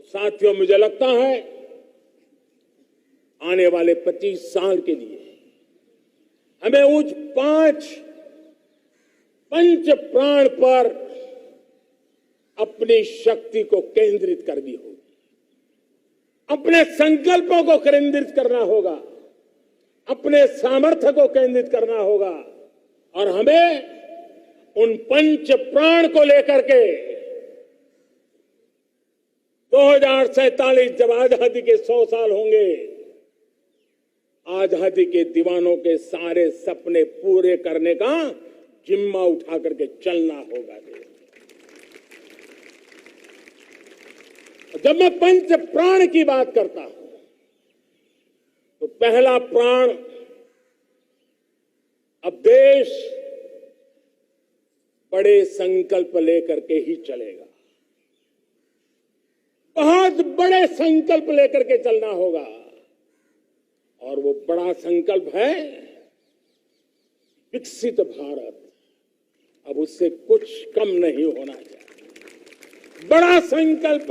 साथियों, मुझे लगता है आने वाले 25 साल के लिए हमें उस पंच प्राण पर अपनी शक्ति को केंद्रित करनी होगी, अपने संकल्पों को केंद्रित करना होगा, अपने सामर्थ्य को केंद्रित करना होगा और हमें उन पंच प्राण को लेकर के 2047 जब आजादी के 100 साल होंगे, आजादी के दीवानों के सारे सपने पूरे करने का जिम्मा उठा करके चलना होगा। जब मैं पंच प्राण की बात करता हूं तो पहला प्राण, अब देश बड़े संकल्प लेकर के ही चलेगा, बहुत बड़े संकल्प लेकर के चलना होगा और वो बड़ा संकल्प है विकसित भारत। अब उससे कुछ कम नहीं होना चाहिए, बड़ा संकल्प